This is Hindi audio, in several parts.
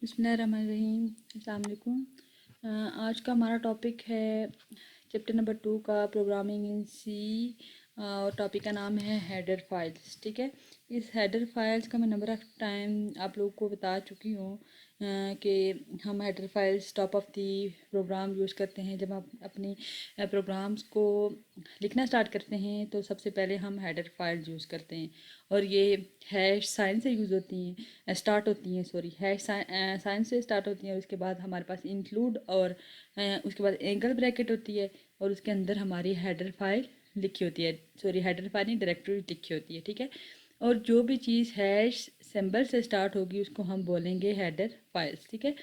बिस्मिल्लाहिर्रहमानिर्रहीम। अस्सलाम वालेकुम। आज का हमारा टॉपिक है चैप्टर नंबर 2 का प्रोग्रामिंग इन सी और टॉपिक का नाम है हेडर फाइल्स। ठीक है, इस हेडर फाइल्स का मैं नंबर ऑफ़ टाइम आप लोगों को बता चुकी हूँ कि हम header files top of the program use करते हैं। जब आप अपनी प्रोग्राम्स को लिखना स्टार्ट करते हैं तो सबसे पहले हम हेडर फाइल्स यूज़ करते हैं और ये हैश साइन से यूज़ होती हैं, स्टार्ट होती हैं, सॉरी हैश साइन से स्टार्ट होती हैं। और उसके बाद हमारे पास इंक्लूड और उसके बाद एंगल ब्रैकेट होती है और उसके अंदर हमारी हेडर फाइल लिखी होती है, सॉरी हेडर फाइल नहीं, डायरेक्टरी लिखी होती है। ठीक है, और जो भी चीज़ हैश सिंबल से स्टार्ट होगी उसको हम बोलेंगे हेडर फाइल्स। ठीक है,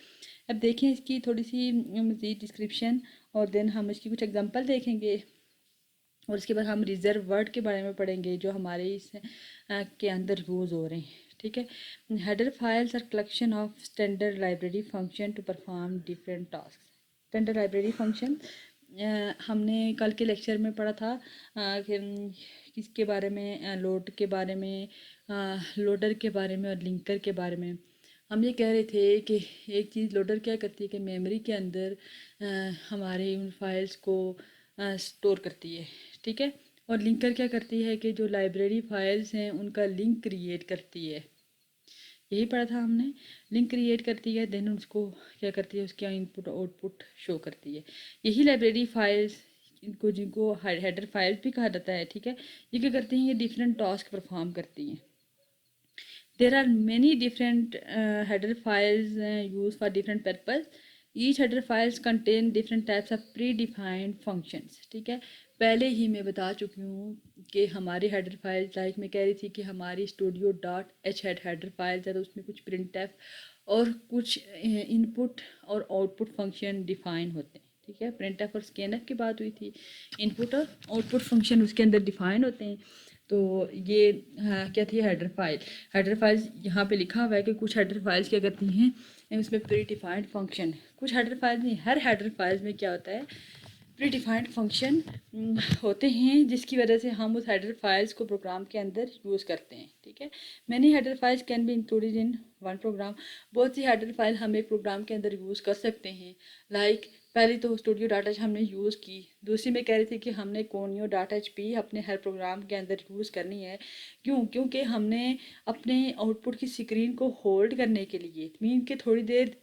अब देखें इसकी थोड़ी सी मज़ीद डिस्क्रिप्शन और देन हम इसकी कुछ एग्जांपल देखेंगे और उसके बाद हम रिजर्व वर्ड के बारे में पढ़ेंगे जो हमारे इस के अंदर यूज़ हो रहे हैं। ठीक है, header files are collection of standard library function to perform different task. Standard library function हमने कल के लेक्चर में पढ़ा था कि किसके बारे में, लोड के बारे में, लोडर के बारे में और लिंकर के बारे में। हम ये कह रहे थे कि एक चीज़ लोडर क्या करती है कि मेमोरी के अंदर हमारे उन फाइल्स को स्टोर करती है। ठीक है, और लिंकर क्या करती है कि जो लाइब्रेरी फाइल्स हैं उनका लिंक क्रिएट करती है। यही पढ़ा था हमने, लिंक क्रिएट करती है, देन उसको क्या करती है, उसके इनपुट आउटपुट शो करती है। यही लाइब्रेरी फाइल्स इनको जिनको हेडर फाइल्स भी कहा जाता है। ठीक है, ये क्या करती हैं, ये डिफरेंट टास्क परफॉर्म करती हैं। There are many different header files used for different purpose. Each header files contain different types of predefined functions. ठीक है, पहले ही मैं बता चुकी हूँ कि हमारी हेडर फाइल्स, लाइक मैं कह रही थी कि हमारी studio dot h header files है तो उसमें कुछ प्रिंट एफ और कुछ इनपुट और आउटपुट फंक्शन डिफाइन होते हैं। ठीक है, प्रिंट एफ और स्कैन एफ की बात हुई थी, इनपुट और आउटपुट फंक्शन उसके अंदर डिफाइन होते हैं। तो ये क्या थी, हेडर फाइल। हेडर फाइल्स यहाँ पे लिखा हुआ है कि कुछ हेडर फाइल्स क्या करती हैं, उसमें प्री डिफाइंड फंक्शन, कुछ हेडर फाइल्स नहीं, हर हेडर फाइल्स में क्या होता है, प्री डिफाइंड फंक्शन होते हैं जिसकी वजह से हम उस हेडर फाइल्स को प्रोग्राम के अंदर यूज़ करते हैं। ठीक है, many header files can be included in one program. बहुत सी हेडर फाइल हम एक प्रोग्राम के अंदर यूज़ कर सकते हैं। लाइक पहली तो स्टूडियो डाटा हमने यूज़ की, दूसरी में कह रही थी कि हमने कोनियो डाटा एचपी अपने हर प्रोग्राम के अंदर यूज़ करनी है। क्योंकि हमने अपने आउटपुट की स्क्रीन को होल्ड करने के लिए, मीन के थोड़ी देर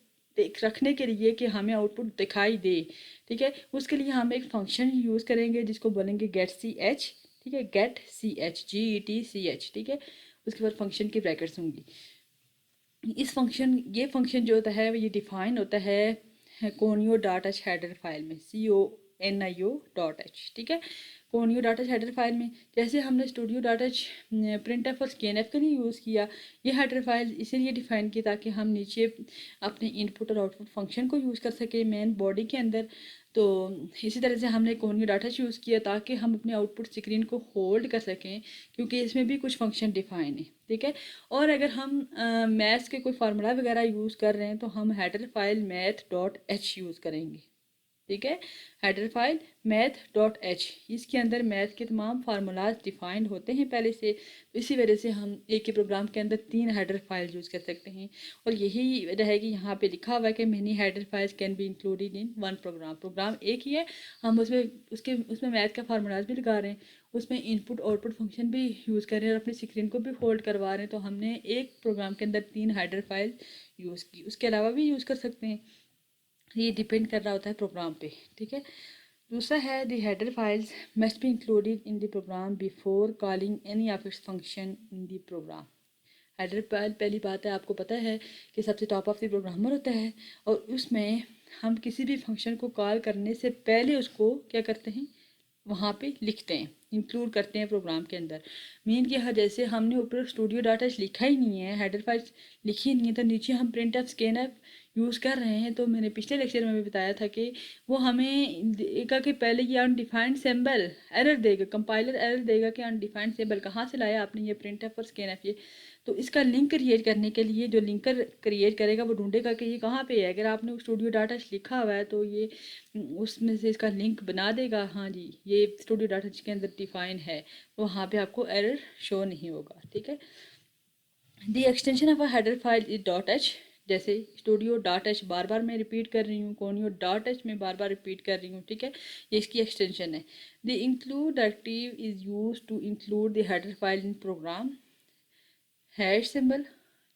रखने के लिए कि हमें आउटपुट दिखाई दे। ठीक है, उसके लिए हम एक फंक्शन यूज़ करेंगे जिसको बोलेंगे गेट सी एच। ठीक है, get C H, GET CH। ठीक है, उसके बाद फंक्शन की ब्रैकेट्स होंगी। इस फंक्शन, ये फंक्शन जो होता है ये डिफाइन होता है conio dot h header file में, CONIO.h। ठीक है, conio dot h header file में जैसे हमने studio dot h print F और स्कैन एफ के लिए यूज़ किया, ये हेडर फाइल इसीलिए डिफाइन की ताकि हम नीचे अपने इनपुट और आउटपुट फंक्शन को यूज़ कर सके मेन बॉडी के अंदर। तो इसी तरह से हमने कोनियो डाटा यूज़ किया ताकि हम अपने आउटपुट स्क्रीन को होल्ड कर सकें, क्योंकि इसमें भी कुछ फंक्शन डिफाइन है। ठीक है, और अगर हम मैथ्स के कोई फार्मूला वगैरह यूज़ कर रहे हैं तो हम हेडर फाइल math.h यूज़ करेंगे। ठीक है, हेडर फाइल math.h, इसके अंदर मैथ के तमाम फार्मूलाज डिफाइंड होते हैं पहले से। तो इसी वजह से हम एक ही प्रोग्राम के अंदर 3 हेडर फाइल यूज़ कर सकते हैं। और यही रहेगी, यहाँ पे लिखा हुआ है कि many header files can be included in one program. Program एक ही है, हम उसमें मैथ का फार्मूलाज भी लगा रहे हैं, उसमें इनपुट आउटपुट फंक्शन भी यूज़ कर रहे हैं और अपनी स्क्रीन को भी होल्ड करवा रहे हैं। तो हमने एक प्रोग्राम के अंदर 3 हेडर फाइल यूज़ की, उसके अलावा भी यूज़ कर सकते हैं, ये डिपेंड कर रहा होता है प्रोग्राम पे। ठीक है, दूसरा है the header files must be included in the program before calling any of its function in the program. Header file, पहली बात है आपको पता है कि सबसे टॉप ऑफ द प्रोग्रामर होता है और उसमें हम किसी भी फंक्शन को कॉल करने से पहले उसको क्या करते हैं, वहाँ पे लिखते हैं, इंक्लूड करते हैं प्रोग्राम के अंदर। मीन कि जैसे हमने ऊपर स्टूडियो डाटा लिखा ही नहीं है, हेडर फाइल लिखी नहीं है, तो नीचे हम print f scan F use कर रहे हैं। तो मैंने पिछले लेक्चर में भी बताया था कि वो हमें देगा कि पहले ये अनडिफाइंड सिंबल एरर देगा, कंपाइलर एरर देगा कि अनडिफाइंड सिंबल कहाँ से लाया आपने, ये प्रिंट एफ और स्कैन एफ। ये तो इसका लिंक क्रिएट करने के लिए जो लिंकर क्रिएट करेगा वो ढूंढेगा कि ये कहाँ पे है। अगर आपने स्टूडियो डाटा लिखा हुआ है तो ये उसमें से इसका लिंक बना देगा, हाँ जी ये स्टूडियो डाटा के अंदर डिफाइन है, तो वहाँ पे आपको एरर शो नहीं होगा। ठीक है, the extension of a header file is dot H. जैसे स्टूडियो डॉट एच बार बार मैं रिपीट कर रही हूँ, कोनियो डॉट एच में बार बार रिपीट कर रही हूँ, ठीक है, ये इसकी एक्सटेंशन है। The include directive is use to include the header file in program. Hash symbol,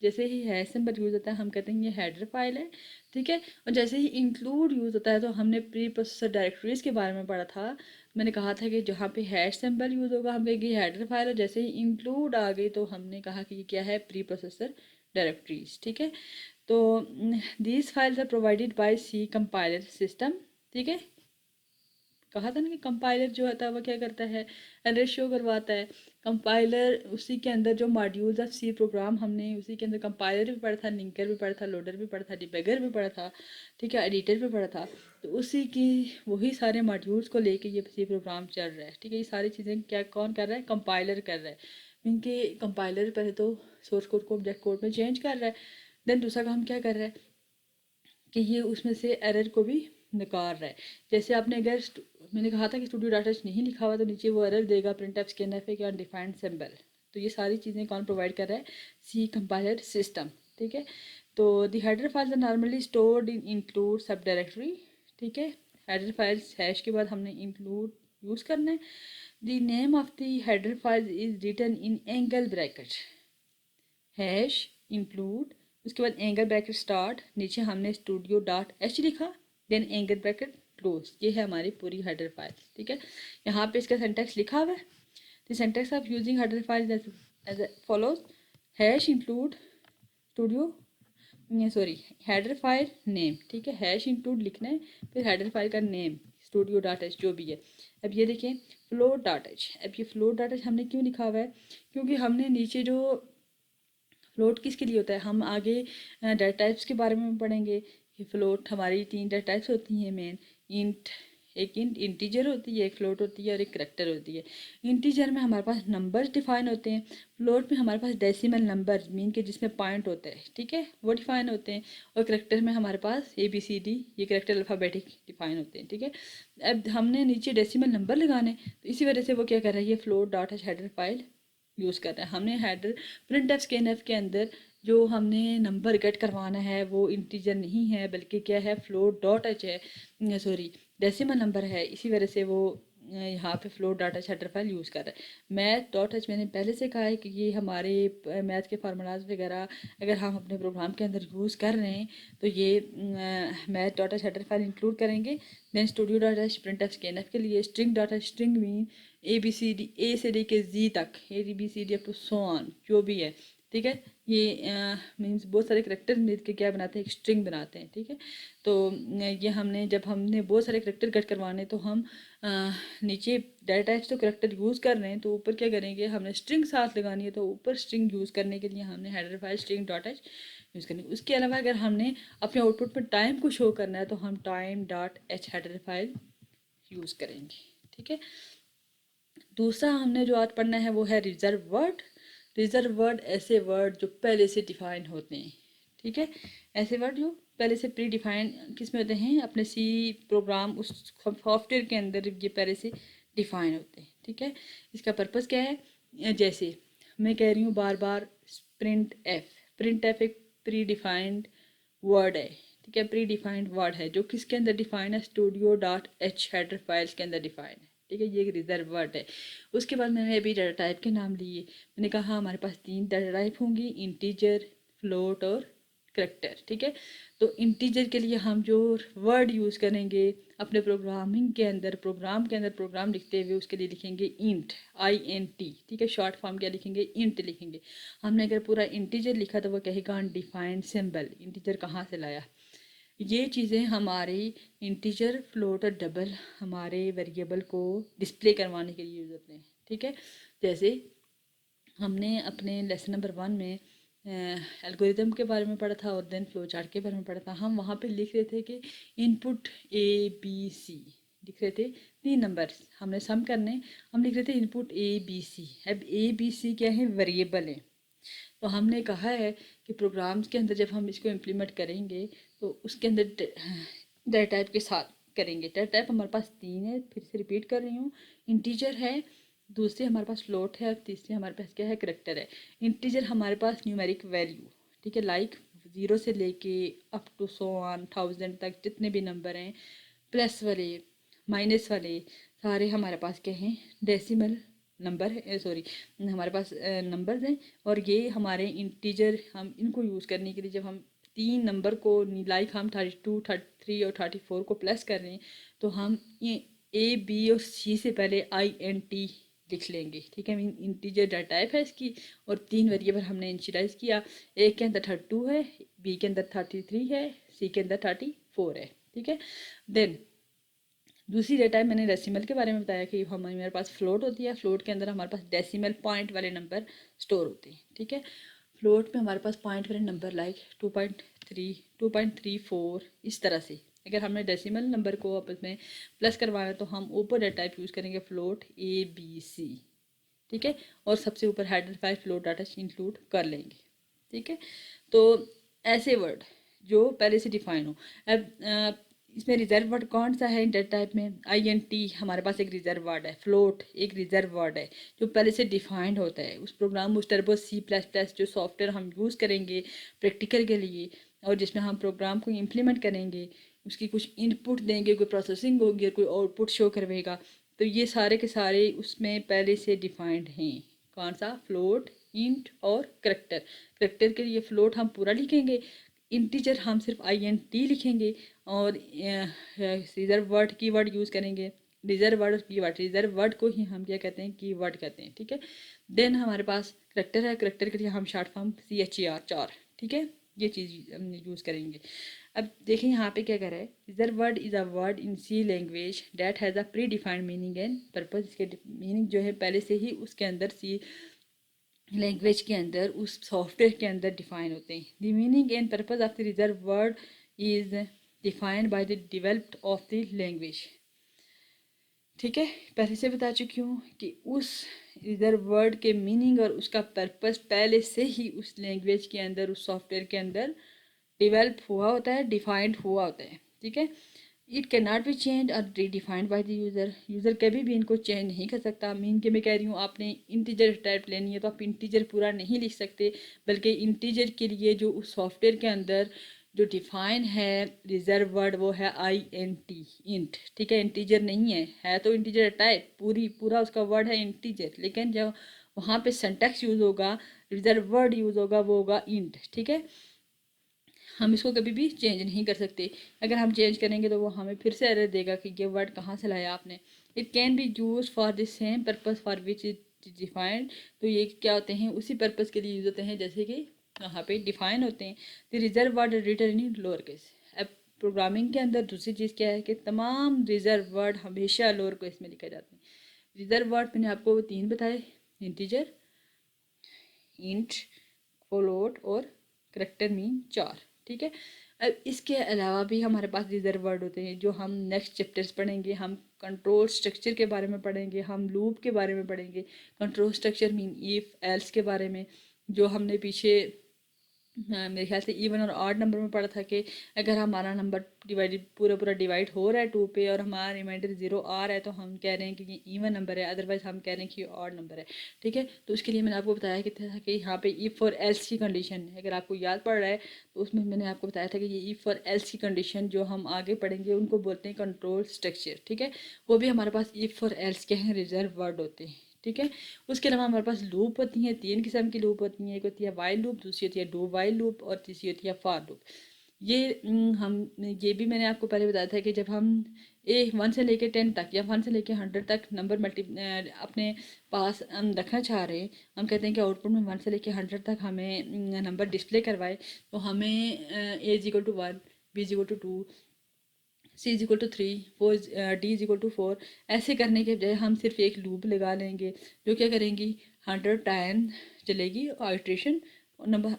जैसे ही हैश सिंबल यूज़ होता है हम कहते हैं ये हेडर फाइल है, ठीक है। और जैसे ही इंक्लूड यूज़ होता है तो हमने प्री प्रोसेसर डायरेक्टरीज के बारे में पढ़ा था, मैंने कहा था कि जहाँ पे हैश सिंबल यूज़ होगा हम कहेंगे हेडर फाइल, और जैसे ही इंक्लूड आ गई तो हमने कहा कि ये क्या है, प्री प्रोसेसर डायरेक्टरीज, ठीक है। तो these files are provided by C compiler system, ठीक है। कहा था ना कि कंपाइलर जो होता है वो क्या करता है, एरर शो करवाता है। कंपाइलर उसी के अंदर जो मॉड्यूल्स ऑफ सी प्रोग्राम, हमने उसी के अंदर कंपाइलर भी पढ़ा था, लिंकर भी पढ़ा था, लोडर भी पढ़ा था, डिबगर भी पढ़ा था, ठीक है, एडिटर भी पढ़ा था। तो उसी की वही सारे मॉड्यूल्स को लेके ये सी प्रोग्राम चल रहा है, ठीक है। ये सारी चीज़ें क्या कौन कर रहा है, कंपाइलर कर रहा है। इनके कंपाइलर पहले तो सोर्स कोड को ऑब्जेक्ट कोड में चेंज कर रहा है, देन दूसरा काम क्या कर रहा है कि ये उसमें से एरर को भी निकाल रहा है। जैसे आपने अगर मैंने कहा था कि स्टूडियो डाटा नहीं लिखा हुआ तो नीचे वो एरर देगा, प्रिंट एफ स्कैन एफ के अनडिफाइंड सिंबल। तो ये सारी चीज़ें कौन प्रोवाइड कर रहा है, सी कंपाइलर सिस्टम, ठीक है। तो the header files are normally stored in include sub directory, ठीक है। हेडर फाइल्स हैश के बाद हमने इंक्लूड यूज़ करना है। The name of the header files is written in angle bracket, hash include, उसके बाद एंगल ब्रैकेट स्टार्ट, नीचे हमने स्टूडियो डॉट एच लिखा, देन एंगल ब्रैकेट क्लोज। ये है हमारी पूरी हेडर फाइल, ठीक है। यहाँ पे इसका सिंटैक्स लिखा हुआ है। The syntax of using header file as follows, hash include studio sorry header file name, ठीक है, हैश इंक्लूड लिखना है, फिर हेडर फाइल का नेम स्टूडियो डॉट एच जो भी है। अब ये देखें फ्लोट डॉट एच, अब ये फ्लोट डॉट एच हमने क्यों लिखा हुआ है, क्योंकि हमने नीचे जो फ्लोट किसके लिए होता है, हम आगे डाटा टाइप्स के बारे में पढ़ेंगे कि फ्लोट हमारी 3 डाटा टाइप्स होती हैं मेन, इंट, एक इंटीजर होती है, एक फ्लोट होती है और एक करैक्टर होती है। इंटीजर में हमारे पास नंबर्स डिफाइन होते हैं, फ्लोट में हमारे पास डेसिमल नंबर मीन के जिसमें पॉइंट होता है, ठीक है, वो डिफाइन होते हैं। और करैक्टर में हमारे पास ABCD, ये करैक्टर अल्फ़ाबेटिक डिफाइन होते हैं, ठीक है। अब हमने नीचे डेसिमल नंबर लगाने, तो इसी वजह से वो क्या कर रहा है, ये float dot header file use कर रहे हैं। हमने header print f scan f के अंदर जो हमने नंबर गेट करवाना है वो इंटीजर नहीं है बल्कि क्या है, फ्लोट डॉट एच है, सॉरी डेसिमल नंबर है, इसी वजह से वो यहाँ पे float dot h header file use कर रहा है। मैथ डॉट एच मैंने पहले से कहा है कि ये हमारे मैथ के फार्मूलाज वगैरह अगर हम अपने प्रोग्राम के अंदर यूज़ कर रहे हैं तो ये math dot h header file include करेंगे। Then studio dot h print f scan f के लिए string dot h, string mean ABCD A से लेके Z तक, ABCD up to so on जो भी है, ठीक है। ये मीन्स बहुत सारे करेक्टर मिल के क्या बनाते हैं, एक स्ट्रिंग बनाते हैं, ठीक है। तो ये हमने जब हमने बहुत सारे करेक्टर कट करवाने तो हम नीचे डाटा टाइप्स तो करेक्टर यूज़ कर रहे हैं तो ऊपर क्या करेंगे, हमने स्ट्रिंग साथ लगानी है तो ऊपर स्ट्रिंग यूज़ करने के लिए हमने header file string dot h use करनी है। उसके अलावा अगर हमने अपने आउटपुट में टाइम को शो करना है तो हम time dot h header file use करेंगे, ठीक है। दूसरा हमने जो आज पढ़ना है वो है रिजर्व वर्ड। रिजर्व वर्ड ऐसे वर्ड जो पहले से डिफाइन होते हैं, ठीक है, ऐसे वर्ड जो पहले से प्री डिफाइन किस में होते हैं, अपने सी प्रोग्राम उस सॉफ्टवेयर के अंदर ये पहले से डिफाइन होते हैं, ठीक है। इसका पर्पस क्या है, जैसे मैं कह रही हूँ बार बार प्रिंट एफ, प्रिंट एफ एक प्री डिफाइंड वर्ड है, ठीक है, प्री डिफाइंड वर्ड है जो किसके अंदर डिफाइन है, studio dot h header files के अंदर डिफाइन है, ठीक है, ये एक रिजर्व वर्ड है। उसके बाद मैंने अभी डाटा टाइप के नाम लिए, मैंने कहा हमारे पास 3 डाटा टाइप होंगी, इंटीजर, फ्लोट और करैक्टर, ठीक है। तो इंटीजर के लिए हम जो वर्ड यूज़ करेंगे अपने प्रोग्रामिंग के अंदर, प्रोग्राम के अंदर प्रोग्राम लिखते हुए उसके लिए लिखेंगे इंट, INT, ठीक है, शॉर्ट फॉर्म क्या लिखेंगे, इंट लिखेंगे। हमने अगर पूरा इंटीजर लिखा तो वो कहेगा अनडिफाइंड सिंबल, इंटीजर कहाँ से लाया। ये चीज़ें हमारी इंटीजर, फ्लोट और डबल हमारे वेरिएबल को डिस्प्ले करवाने के लिए यूज़ होते हैं, ठीक है। जैसे हमने अपने लेसन नंबर 1 में एल्गोरिदम के बारे में पढ़ा था और देन फ्लो चार्ट के बारे में पढ़ा था। हम वहाँ पे लिख रहे थे कि इनपुट ABC लिख रहे थे, 3 नंबर हमने सम करने, हम लिख रहे थे इनपुट ABC। अब ABC क्या है, वेरिएबल है। तो हमने कहा है कि प्रोग्राम्स के अंदर जब हम इसको इम्प्लीमेंट करेंगे तो उसके अंदर डाटा टाइप के साथ करेंगे। डाटा टाइप हमारे पास 3 है, फिर से रिपीट कर रही हूँ, इंटीजर है, दूसरी हमारे पास फ्लोट है और तीसरी हमारे पास क्या है, करैक्टर है। इंटीजर हमारे पास न्यूमेरिक वैल्यू, ठीक है, लाइक ज़ीरो से लेके अप टू 1,000 तक जितने भी नंबर हैं, प्लस वाले माइनस वाले सारे हमारे पास क्या हैं, डेसिमल नंबर है, सॉरी हमारे पास नंबर्स हैं। और ये हमारे इंटीजर, हम इनको यूज़ करने के लिए जब हम तीन नंबर को लाइक हम 32, 33 और 34 को प्लस कर रहे हैं तो हम ये ए बी और सी से पहले INT लिख लेंगे, ठीक है। मीन इंटीजर डाटा टाइप है इसकी और तीन वेरिएबल हमने इनिशियलाइज किया। एक के अंदर 32 है, बी के अंदर 33 है, सी के अंदर 34 है, ठीक है। देन दूसरी डेटा है, मैंने डेसिमल के बारे में बताया कि हमारे पास फ्लोट होती है, फ्लोट के अंदर हमारे पास डेसिमल पॉइंट वाले नंबर स्टोर होते हैं, ठीक है। फ्लोट में हमारे पास पॉइंट वाले नंबर लाइक 2.3, 2.34 इस तरह से। अगर हमने डेसिमल नंबर को आपस में प्लस करवाना तो हम ऊपर डेटा टाइप यूज़ करेंगे फ्लोट ABC, ठीक है। और सबसे ऊपर header file float data include कर लेंगे, ठीक है। तो ऐसे वर्ड जो पहले से डिफाइन हो। अब इसमें रिजर्व वर्ड कौन सा है डेटा टाइप में, INT हमारे पास एक रिजर्व वर्ड है, फ्लोट एक रिजर्व वर्ड है जो पहले से डिफाइंड होता है। उस प्रोग्राम उस टर्बो C++ जो सॉफ्टवेयर हम यूज़ करेंगे प्रैक्टिकल के लिए और जिसमें हम प्रोग्राम को इम्प्लीमेंट करेंगे, उसकी कुछ इनपुट देंगे, कोई प्रोसेसिंग होगी और कोई आउटपुट शो करवेगा, तो ये सारे के सारे उसमें पहले से डिफाइंड हैं। कौन सा, फ्लोट, इंट और करैक्टर। करैक्टर के लिए फ्लोट हम पूरा लिखेंगे, इंटीजर हम सिर्फ INT लिखेंगे और रिजर्व वर्ड कीवर्ड यूज़ करेंगे। रिजर्व वर्ड और कीवर्ड, रिजर्व वर्ड को ही हम क्या कहते हैं, कीवर्ड कहते हैं, ठीक है। देन हमारे पास करैक्टर है, करैक्टर के लिए हम शॉर्ट फॉर्म CHER 4, ठीक है, ये चीज़ हम यूज़ करेंगे। अब देखें यहाँ पे क्या कर रहा है, reserve word is a word in C language that has a pre defined meaning and purpose. इसके मीनिंग जो है पहले से ही उसके अंदर C लैंग्वेज के अंदर उस सॉफ्टवेयर के अंदर डिफाइन होते हैं। The meaning and purpose of the reserve word is defined by the developed of the language, ठीक है। पहले से बता चुकी हूँ कि उस रिजर्व वर्ड के मीनिंग और उसका पर्पस पहले से ही उस लैंग्वेज के अंदर, उस सॉफ्टवेयर के अंदर डेवलप हुआ होता है, डिफाइंड हुआ होता है, ठीक है। It can not be change और defined by the user. User कभी भी इनको चेंज नहीं कर सकता। मीन के मैं कह रही हूँ, आपने इंटीजर टाइप लेनी है तो आप इंटीजर पूरा नहीं लिख सकते, बल्कि इंटीजर के लिए जो उस सॉफ्टवेयर के अंदर जो डिफाइन है रिजर्व वर्ड वो है INT, इंट, ठीक है। इंटीजर नहीं है तो इंटीजर टाइप पूरा उसका वर्ड है इंटीजर, लेकिन जब वहाँ पे सिंटैक्स यूज़ होगा, रिजर्व वर्ड यूज़ होगा, वो होगा इंट, ठीक है। हम इसको कभी भी चेंज नहीं कर सकते। अगर हम चेंज करेंगे तो वो हमें फिर से एरर देगा कि ये वर्ड कहाँ से लाया आपने। It can be use for the same purpose for which it defined. तो ये क्या होते हैं, उसी पर्पज़ के लिए यूज़ होते हैं जैसे कि यहाँ पे डिफाइन होते हैं। The reserve word written in lower case. अब प्रोग्रामिंग के अंदर दूसरी चीज़ क्या है कि तमाम रिजर्व वर्ड हमेशा लोअर केस में लिखे जाते हैं। रिजर्व वर्ड मैंने आपको तीन बताए, इंटीजर, इंट, फ्लोट और करैक्टर मीन 4, ठीक है। अब इसके अलावा भी हमारे पास रिजर्व वर्ड होते हैं जो हम नेक्स्ट चैप्टर्स पढ़ेंगे। हम कंट्रोल स्ट्रक्चर के बारे में पढ़ेंगे, हम लूप के बारे में पढ़ेंगे। Control structure mean if else के बारे में, जो हमने पीछे मेरे ख्याल से इवन और ऑड नंबर में पढ़ा था कि अगर हमारा नंबर डिवाइडेड पूरा डिवाइड हो रहा है 2 पे और हमारा रिमाइंडर 0 आ रहा है तो हम कह रहे हैं कि ये इवन नंबर है, अदरवाइज हम कह रहे हैं कि ये ऑड नंबर है, ठीक है। तो उसके लिए मैंने आपको बताया कि था कि यहाँ पे इफ़ और एल्स की कंडीशन है, अगर आपको याद पड़ रहा है तो उसमें मैंने आपको बताया था कि ये इफ़ और एल्स की कंडीशन जो हम आगे पढ़ेंगे उनको बोलते हैं कंट्रोल स्ट्रक्चर, ठीक है। वो भी हमारे पास इफ़ और एल्स के हैं रिजर्व वर्ड होते हैं, ठीक है। उसके अलावा हमारे पास लूप होती हैं, तीन किस्म की लूप होती हैं। एक होती है वाइल लूप, दूसरी होती है डू वाइल लूप और तीसरी होती है फॉर लूप। ये हम ये भी मैंने आपको पहले बताया था कि जब हम 1 से लेके 10 तक या 1 से लेके 100 तक नंबर अपने पास हम रखना चाह रहे हैं, हम कहते हैं कि आउटपुट में 1 से लेके 100 तक हमें नंबर डिस्प्ले करवाए, तो हमें A=1, B=2, C=3, 4 D=4 ऐसे करने के बजाय हम सिर्फ एक लूप लगा लेंगे जो क्या करेंगी, 100 टाइम चलेगी और आइट्रेशन नंबर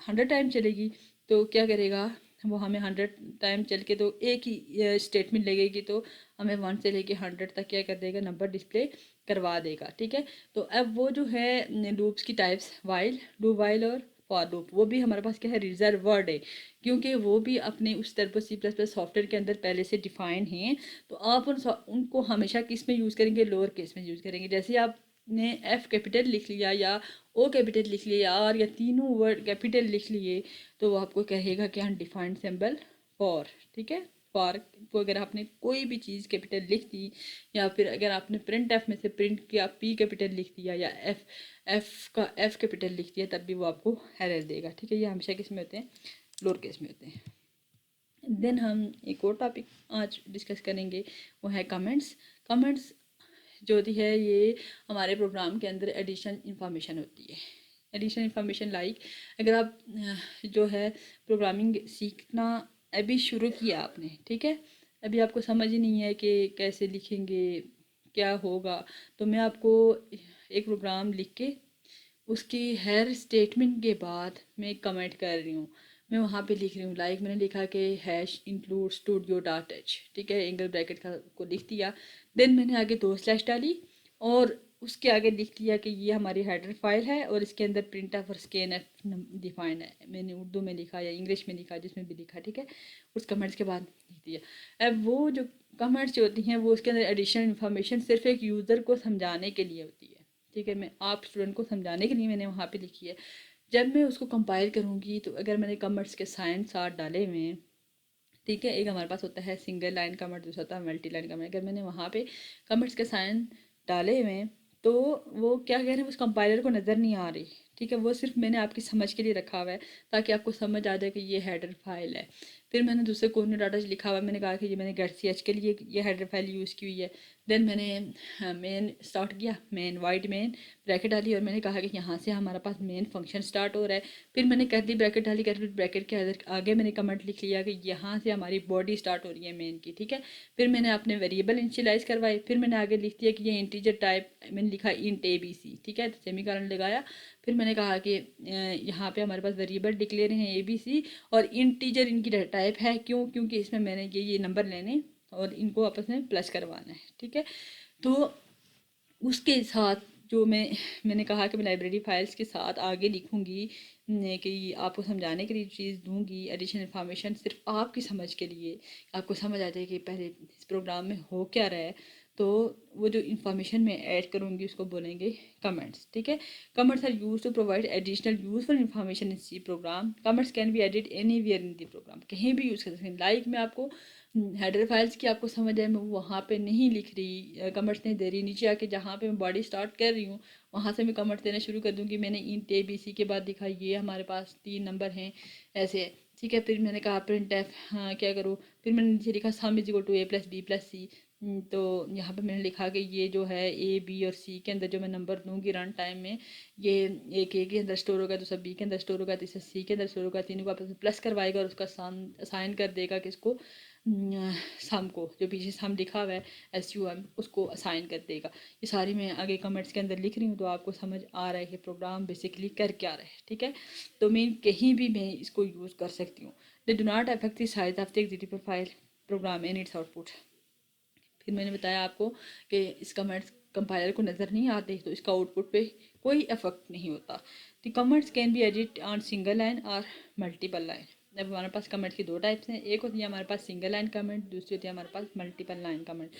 100 टाइम चलेगी। तो क्या करेगा वो, हमें 100 टाइम चल के तो एक ही स्टेटमेंट लगेगी, तो हमें 1 से लेके 100 तक क्या कर देगा, नंबर डिस्प्ले करवा देगा, ठीक है। तो अब वो जो है लूप्स की टाइप्स वाइल, डू वाइल और फॉर लूप, वो भी हमारे पास क्या है, रिजर्व वर्ड है, क्योंकि वो भी अपने उस तरह पर C++ सॉफ्टवेयर के अंदर पहले से डिफाइन हैं। तो आप उनको हमेशा किस में यूज़ करेंगे, लोअर केस में यूज़ करेंगे। जैसे आप आपने एफ कैपिटल लिख लिया या ओ कैपिटल लिख लिया और या तीनों वर्ड कैपिटल लिख लिए तो वो आपको कहेगा कि अनडिफाइंड सिंबल फॉर, ठीक है। फॉर को अगर आपने कोई भी चीज़ कैपिटल लिख दी या फिर अगर आपने प्रिंट एफ में से प्रिंट किया पी कैपिटल लिख दिया या एफ का एफ कैपिटल लिख दिया तब भी वो आपको एरर देगा, ठीक है। ये हमेशा किस में होते हैं, लोअर केस में होते हैं। देन हम एक और टॉपिक आज डिस्कस करेंगे, वो है कमेंट्स। कमेंट्स जो होती है ये हमारे प्रोग्राम के अंदर एडिशनल इंफॉर्मेशन होती है। एडिशनल इंफॉर्मेशन लाइक अगर आप जो है प्रोग्रामिंग सीखना अभी शुरू किया आपने, ठीक है, अभी आपको समझ ही नहीं है कि कैसे लिखेंगे क्या होगा, तो मैं आपको एक प्रोग्राम लिख के उसकी हर स्टेटमेंट के बाद मैं कमेंट कर रही हूँ, मैं वहाँ पे लिख रही हूँ लाइक मैंने लिखा कि hash include studio dot H, ठीक है, एंगल ब्रैकेट का को लिख दिया। देन मैंने आगे 2 स्लैश डाली और उसके आगे लिख दिया कि ये हमारी हेडर फाइल है और इसके अंदर प्रिंट एफ और स्कैन एफ डिफाइन है। मैंने उर्दू में लिखा या इंग्लिश में लिखा, जिसमें भी लिखा, ठीक है। उस कमेंट्स के बाद लिख दिया। अब वो जो कमेंट्स जो होती हैं वो उसके अंदर एडिशनल इन्फॉर्मेशन सिर्फ एक यूज़र को समझाने के लिए होती है, ठीक है। मैं आप स्टूडेंट को समझाने के लिए मैंने वहाँ पे लिखी है। जब मैं उसको कंपाइल करूँगी तो अगर मैंने कमेंट्स के साइन साथ डाले हुए हैं, ठीक है, एक हमारे पास होता है सिंगल लाइन कमेंट, दूसरा होता है मल्टी लाइन कमेंट। अगर मैंने वहाँ पे कमेंट्स के साइन डाले हुए हैं तो वो क्या कह रहे हैं उस कंपाइलर को नज़र नहीं आ रही, ठीक है। वो सिर्फ मैंने आपकी समझ के लिए रखा हुआ है ताकि आपको समझ आ जाए कि ये हेडर फाइल है। फिर मैंने दूसरे कोने डाटा लिखा हुआ है, मैंने कहा कि ये मैंने गेट सी एच के लिए ये हेडर फाइल यूज़ की हुई है। देन मैंने मेन स्टार्ट किया, मेन वाइड मेन ब्रैकेट डाली और मैंने कहा कि यहाँ से हमारा पास मेन फंक्शन स्टार्ट हो रहा है। फिर मैंने कर्ली ब्रैकेट डाली, कर्ली ब्रैकेट के आगे मैंने कमेंट लिख लिया कि यहाँ से हमारी बॉडी स्टार्ट हो रही है मेन की, ठीक है। फिर मैंने अपने वेरिएबल इनिशियलाइज करवाए, फिर मैंने आगे लिख दिया कि ये इंटीजर टाइप, मैंने लिखा इंट ए बी सी, ठीक है, सेमीकोलन लगाया। फिर मैंने कहा कि यहाँ पे हमारे पास वेरिएबल डिक्लेयर हैं ए बी सी और इंटीजर इनकी टाइप है, क्योंकि इसमें मैंने ये नंबर लेने और इनको आपस में प्लस करवाना है, ठीक है। तो उसके साथ जो मैंने कहा कि मैं लाइब्रेरी फाइल्स के साथ आगे लिखूँगी कि आपको समझाने के लिए चीज़ दूँगी एडिशनल इन्फॉर्मेशन सिर्फ आपकी समझ के लिए, आपको समझ आ जाए कि पहले इस प्रोग्राम में हो क्या रहा है। तो वो जो इन्फॉर्मेशन मैं ऐड करूँगी उसको बोलेंगे कमेंट्स, ठीक है। Comments are use to provide additional useful information in C program. Comments can be added anywhere in the program, कहीं भी यूज़ कर सकते हैं। लाइक मैं आपको हेडर फाइल्स की आपको समझ आए, मैं वहाँ पे नहीं लिख रही, कमेंट्स नहीं दे रही, नीचे आके जहाँ पे मैं बॉडी स्टार्ट कर रही हूँ वहाँ से मैं कमेंट्स देना शुरू कर दूँगी। मैंने इंट ए बी सी के बाद लिखा ये हमारे पास 3 नंबर हैं ऐसे, ठीक है। फिर मैंने कहा प्रिंट एफ, हाँ क्या करूँ, फिर मैंने नीचे लिखा sum is equal to A plus B plus C. तो यहाँ पे मैंने लिखा कि ये जो है ए बी और सी के अंदर जो मैं नंबर दूँगी रन टाइम में, ये एक ए के अंदर स्टोर होगा, दूसरा बी के अंदर स्टोर होगा, तीसरा सी के अंदर स्टोर होगा, तीनों को आपस में प्लस करवाएगा और उसका साइन कर देगा किसको, सम को, जो पीछे सम लिखा हुआ है SUM उसको असाइन कर देगा। ये सारी मैं आगे कमेंट्स के अंदर लिख रही हूँ तो आपको समझ आ रहा है कि प्रोग्राम बेसिकली कर क्या रहा है, ठीक है। तो मैं कहीं भी मैं इसको यूज़ कर सकती हूँ। They do not affect the size of the executive file program and its output. फिर मैंने बताया आपको कि इस कमेंट्स कंपाइलर को नज़र नहीं आते तो इसका आउटपुट पे कोई इफेक्ट नहीं होता। The comments can B edit on single line और मल्टीपल लाइन। अब हमारे पास कमेंट्स की 2 टाइप्स हैं, एक होती है हमारे पास सिंगल लाइन कमेंट, दूसरी होती है हमारे पास मल्टीपल लाइन कमेंट।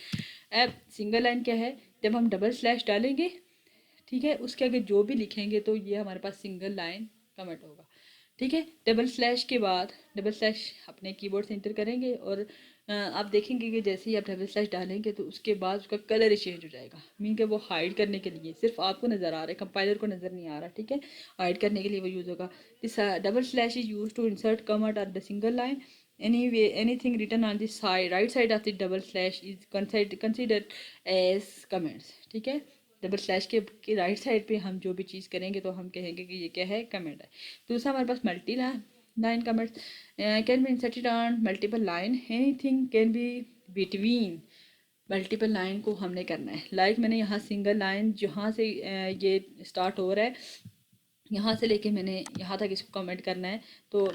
अब सिंगल लाइन क्या है, जब हम डबल स्लैश डालेंगे, ठीक है, उसके आगे जो भी लिखेंगे तो ये हमारे पास सिंगल लाइन कमेंट होगा, ठीक है। डबल स्लैश के बाद डबल स्लैश अपने कीबोर्ड से इंटर करेंगे और आप देखेंगे कि जैसे ही आप डबल स्लैश डालेंगे तो उसके बाद उसका कलर ही चेंज हो जाएगा। मीन कि वो हाइड करने के लिए सिर्फ आपको नज़र आ रहा है, कंपाइलर को नज़र नहीं आ रहा, ठीक है। हाइड करने के लिए वो यूज़ होगा। This double slash is use to insert comment on the single line. Anything written on the right side of the double slash is considered as comments, ठीक है। डबल स्लैश के राइट साइड पे हम जो भी चीज़ करेंगे तो हम कहेंगे कि ये क्या है, कमेंट है। दूसरा हमारे पास multi line comments can be inserted on multiple line. Anything can be between multiple line को हमने करना है। लाइक मैंने यहाँ सिंगल लाइन जहाँ से ये स्टार्ट हो रहा है यहाँ से लेके मैंने यहाँ तक इसको कमेंट करना है। तो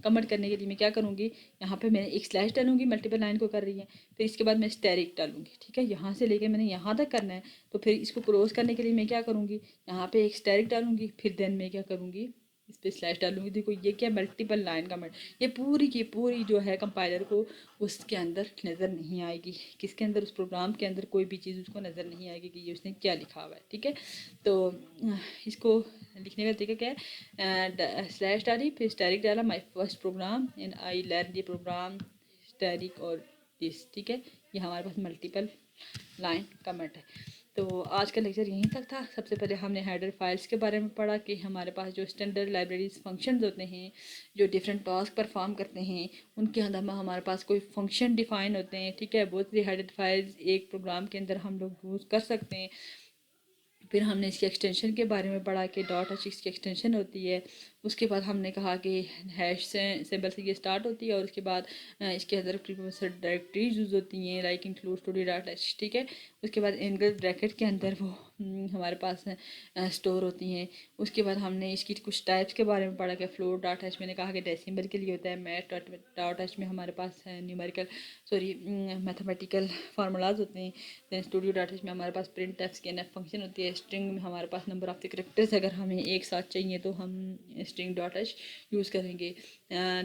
कमेंट करने के लिए मैं क्या करूँगी, यहाँ पे मैंने एक स्लैश डालूंगी, मल्टीपल लाइन को कर रही है, फिर इसके बाद मैं स्टेरिक डालूंगी, ठीक है। यहाँ से लेके मैंने यहाँ तक करना है तो फिर इसको क्रॉस करने के लिए मैं क्या करूँगी, यहाँ पे एक स्टेरिक डालूंगी, फिर देन मैं क्या करूँगी, इस पर स्लैश डालूंगी। देखो ये क्या मल्टीपल लाइन कमेंट, ये पूरी की पूरी जो है कंपाइलर को उसके अंदर नज़र नहीं आएगी, किसके अंदर, उस प्रोग्राम के अंदर कोई भी चीज़ उसको नज़र नहीं आएगी कि ये उसने क्या लिखा हुआ है। ठीक है, तो इसको लिखने का तरीका क्या है, स्लैश डाली, फिर स्टैरिक डाला, my first program and I learn ये प्रोग्राम स्टैरिक और दिस। ठीक है, ये हमारे पास मल्टीपल लाइन कमेंट है। तो आज का लेक्चर यहीं तक था। सबसे पहले हमने हेडर फाइल्स के बारे में पढ़ा कि हमारे पास जो स्टैंडर्ड लाइब्रेरीज फंक्शंस होते हैं जो डिफरेंट टास्क परफॉर्म करते हैं, उनके अंदर में हमारे पास कोई फंक्शन डिफाइन होते हैं। ठीक है, बहुत सी हेडर फाइल्स एक प्रोग्राम के अंदर हम लोग यूज़ कर सकते हैं। फिर हमने इसकी एक्सटेंशन के बारे में पढ़ा कि डॉट एच की एक्सटेंशन होती है। उसके बाद हमने कहा कि हैश से सिंबल से ये स्टार्ट होती है और उसके बाद इसके अंदर डायरेक्टरीज यूज़ होती हैं like include studio dot H. ठीक है, उसके बाद एंगल ब्रैकेट के अंदर वो हमारे पास स्टोर होती हैं। उसके बाद हमने इसकी कुछ टाइप्स के बारे में पढ़ा कि फ्लोट डॉट एच मैंने कहा कि डेसिमल के लिए होता है, मैथ डॉट एच में हमारे पास न्यूमेरिकल मैथमेटिकल फार्मूलाज होते हैं। दैन स्टूडियो डॉट एच में हमारे पास print f scan f function होती है। स्ट्रिंग में हमारे पास नंबर ऑफ द कैरेक्टर्स अगर हमें एक साथ चाहिए तो हम स्ट्रिंग डॉट एच यूज़ करेंगे।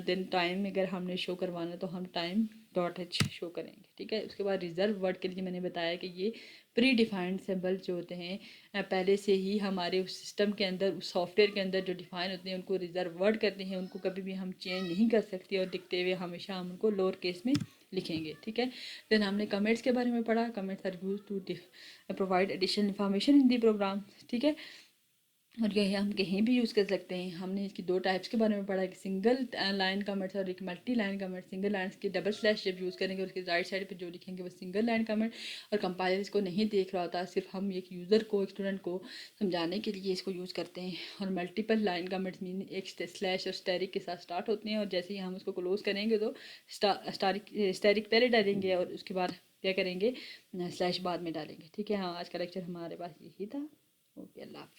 देन टाइम अगर हमने शो करवाना तो हम टाइम डॉट एच शो करेंगे। ठीक है, उसके बाद रिजर्व वर्ड के लिए मैंने बताया कि ये प्री डिफाइंड सिंबल जो होते हैं पहले से ही हमारे उस सिस्टम के अंदर, उस सॉफ्टवेयर के अंदर जो डिफाइन होते हैं उनको रिजर्व वर्ड करते हैं, उनको कभी भी हम चेंज नहीं कर सकते और दिखते हुए हमेशा हम उनको लोअर केस में लिखेंगे। ठीक है, देन हमने कमेंट्स के बारे में पढ़ा। Comments are use to provide additional information in the program. ठीक है, और यही हम कहीं भी यूज़ कर सकते हैं। हमने इसकी दो टाइप्स के बारे में पढ़ा कि सिंगल लाइन कमेंट्स और एक multi line comment. Single line की डबल स्लैश जब यूज़ करेंगे उसके राइट साइड पे जो लिखेंगे वो सिंगल लाइन कमेंट, और कंपाइलर इसको नहीं देख रहा होता, सिर्फ हम एक यूज़र को, एक स्टूडेंट को समझाने के लिए इसको यूज़ करते हैं। और मल्टीपल लाइन कमेंट्स मीन एक स्लैश और स्टैरिक के साथ स्टार्ट होते हैं और जैसे ही हम उसको क्लोज करेंगे तो स्टैरिक पहले डालेंगे और उसके बाद क्या करेंगे, स्लैश बाद में डालेंगे। ठीक है, हाँ, आज का लेक्चर हमारे पास यही था। ओके, अल्लाह हाफिज़।